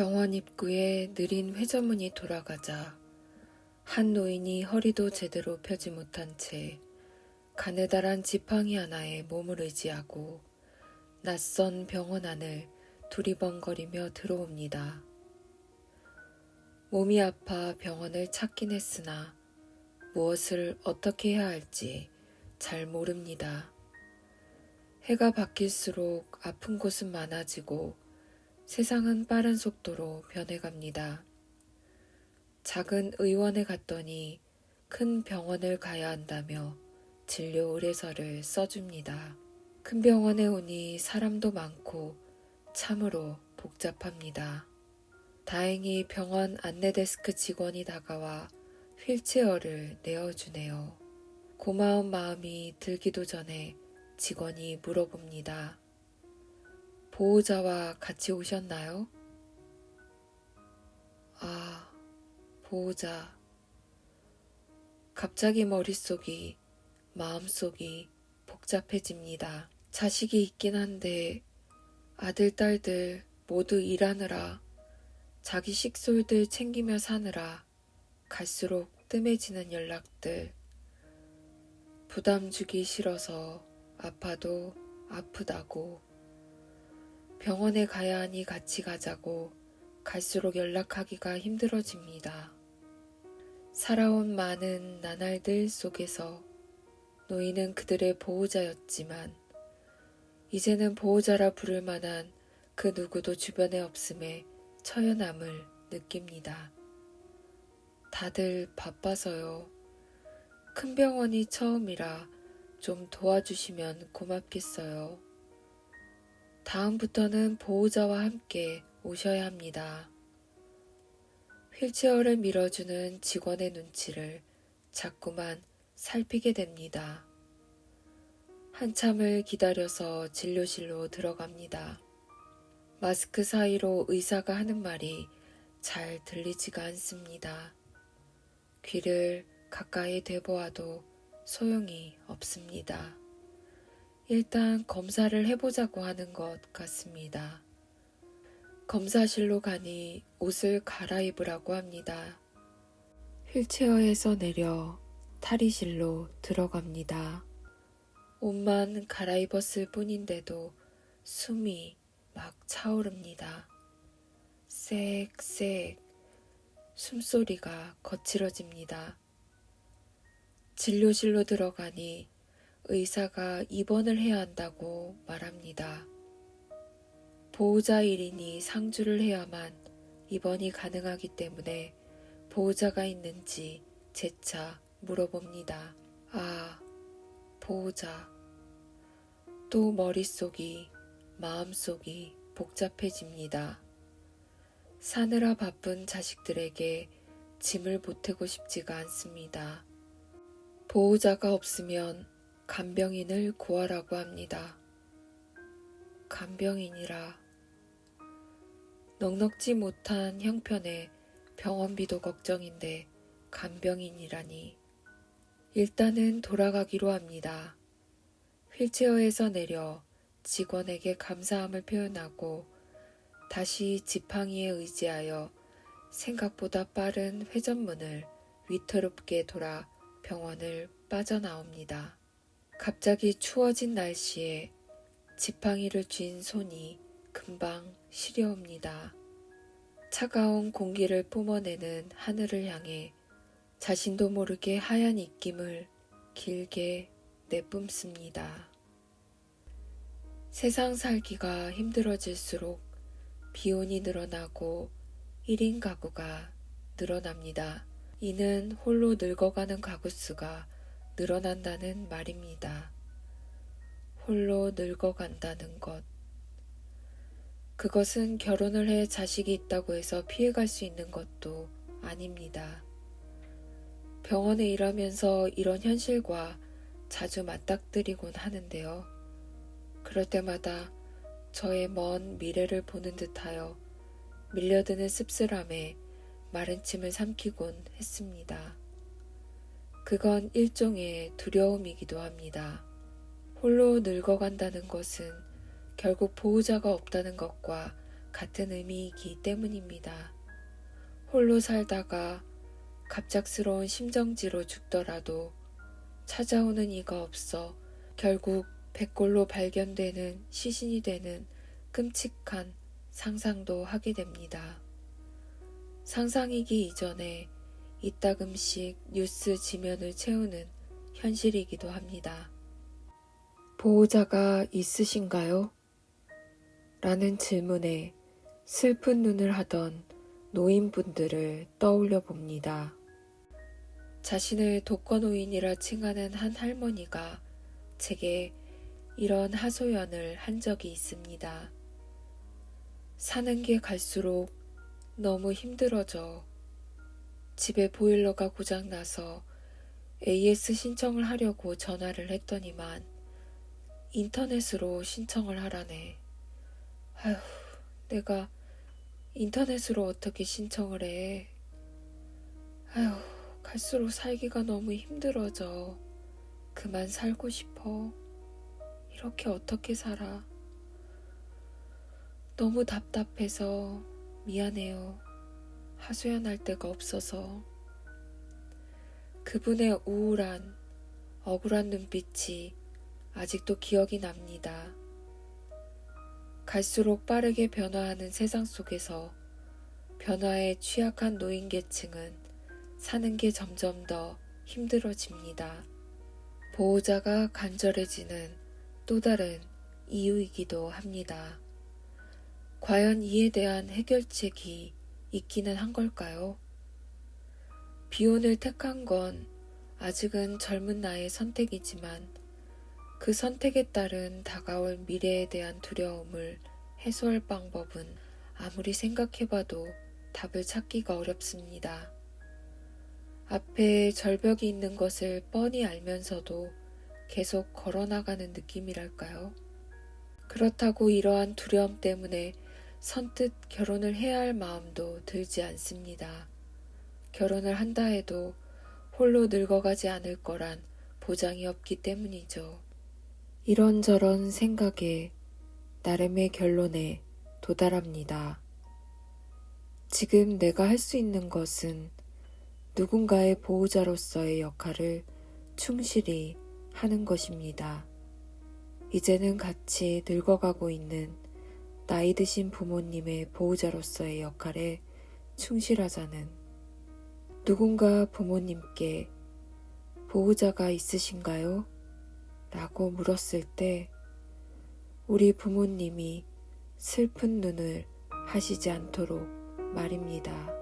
병원 입구에 느린 회전문이 돌아가자 한 노인이 허리도 제대로 펴지 못한 채 가느다란 지팡이 하나에 몸을 의지하고 낯선 병원 안을 두리번거리며 들어옵니다. 몸이 아파 병원을 찾긴 했으나 무엇을 어떻게 해야 할지 잘 모릅니다. 해가 바뀔수록 아픈 곳은 많아지고 세상은 빠른 속도로 변해갑니다. 작은 의원에 갔더니 큰 병원을 가야 한다며 진료 의뢰서를 써줍니다. 큰 병원에 오니 사람도 많고 참으로 복잡합니다. 다행히 병원 안내데스크 직원이 다가와 휠체어를 내어주네요. 고마운 마음이 들기도 전에 직원이 물어봅니다. 보호자와 같이 오셨나요? 아, 보호자. 갑자기 머릿속이, 마음속이 복잡해집니다. 자식이 있긴 한데 아들, 딸들 모두 일하느라 자기 식솔들 챙기며 사느라 갈수록 뜸해지는 연락들. 부담 주기 싫어서 아파도 아프다고. 병원에 가야 하니 같이 가자고 갈수록 연락하기가 힘들어집니다. 살아온 많은 나날들 속에서 노인은 그들의 보호자였지만 이제는 보호자라 부를 만한 그 누구도 주변에 없음에 처연함을 느낍니다. 다들 바빠서요. 큰 병원이 처음이라 좀 도와주시면 고맙겠어요. 다음부터는 보호자와 함께 오셔야 합니다. 휠체어를 밀어주는 직원의 눈치를 자꾸만 살피게 됩니다. 한참을 기다려서 진료실로 들어갑니다. 마스크 사이로 의사가 하는 말이 잘 들리지가 않습니다. 귀를 가까이 대보아도 소용이 없습니다. 일단 검사를 해보자고 하는 것 같습니다. 검사실로 가니 옷을 갈아입으라고 합니다. 휠체어에서 내려 탈의실로 들어갑니다. 옷만 갈아입었을 뿐인데도 숨이 막 차오릅니다. 쌕쌕 숨소리가 거칠어집니다. 진료실로 들어가니 의사가 입원을 해야 한다고 말합니다. 보호자 1인이 상주를 해야만 입원이 가능하기 때문에 보호자가 있는지 재차 물어봅니다. 아, 보호자. 또 머릿속이, 마음속이 복잡해집니다. 사느라 바쁜 자식들에게 짐을 보태고 싶지가 않습니다. 보호자가 없으면 간병인을 구하라고 합니다. 간병인이라. 넉넉지 못한 형편에 병원비도 걱정인데 간병인이라니. 일단은 돌아가기로 합니다. 휠체어에서 내려 직원에게 감사함을 표현하고 다시 지팡이에 의지하여 생각보다 빠른 회전문을 위태롭게 돌아 병원을 빠져나옵니다. 갑자기 추워진 날씨에 지팡이를 쥔 손이 금방 시려옵니다. 차가운 공기를 뿜어내는 하늘을 향해 자신도 모르게 하얀 입김을 길게 내뿜습니다. 세상 살기가 힘들어질수록 비용이 늘어나고 1인 가구가 늘어납니다. 이는 홀로 늙어가는 가구 수가 늘어난다는 말입니다. 홀로 늙어간다는 것. 그것은 결혼을 해 자식이 있다고 해서 피해갈 수 있는 것도 아닙니다. 병원에 일하면서 이런 현실과 자주 맞닥뜨리곤 하는데요. 그럴 때마다 저의 먼 미래를 보는 듯하여 밀려드는 씁쓸함에 마른 침을 삼키곤 했습니다. 그건 일종의 두려움이기도 합니다. 홀로 늙어간다는 것은 결국 보호자가 없다는 것과 같은 의미이기 때문입니다. 홀로 살다가 갑작스러운 심정지로 죽더라도 찾아오는 이가 없어 결국 백골로 발견되는 시신이 되는 끔찍한 상상도 하게 됩니다. 상상이기 이전에 이따금씩 뉴스 지면을 채우는 현실이기도 합니다. 보호자가 있으신가요? 라는 질문에 슬픈 눈을 하던 노인분들을 떠올려 봅니다. 자신을 독거노인이라 칭하는 한 할머니가 제게 이런 하소연을 한 적이 있습니다. 사는 게 갈수록 너무 힘들어져. 집에 보일러가 고장나서 AS 신청을 하려고 전화를 했더니만 인터넷으로 신청을 하라네. 아휴, 내가 인터넷으로 어떻게 신청을 해. 아휴, 갈수록 살기가 너무 힘들어져. 그만 살고 싶어. 이렇게 어떻게 살아. 너무 답답해서 미안해요. 하소연할 데가 없어서. 그분의 우울한, 억울한 눈빛이 아직도 기억이 납니다. 갈수록 빠르게 변화하는 세상 속에서 변화에 취약한 노인 계층은 사는 게 점점 더 힘들어집니다. 보호자가 간절해지는 또 다른 이유이기도 합니다. 과연 이에 대한 해결책이 있기는 한 걸까요? 비혼을 택한 건 아직은 젊은 나이의 선택이지만 그 선택에 따른 다가올 미래에 대한 두려움을 해소할 방법은 아무리 생각해봐도 답을 찾기가 어렵습니다. 앞에 절벽이 있는 것을 뻔히 알면서도 계속 걸어나가는 느낌이랄까요? 그렇다고 이러한 두려움 때문에 선뜻 결혼을 해야 할 마음도 들지 않습니다. 결혼을 한다 해도 홀로 늙어가지 않을 거란 보장이 없기 때문이죠. 이런저런 생각에 나름의 결론에 도달합니다. 지금 내가 할 수 있는 것은 누군가의 보호자로서의 역할을 충실히 하는 것입니다. 이제는 같이 늙어가고 있는 나이 드신 부모님의 보호자로서의 역할에 충실하자는, 누군가 부모님께 보호자가 있으신가요? 라고 물었을 때 우리 부모님이 슬픈 눈을 하시지 않도록 말입니다.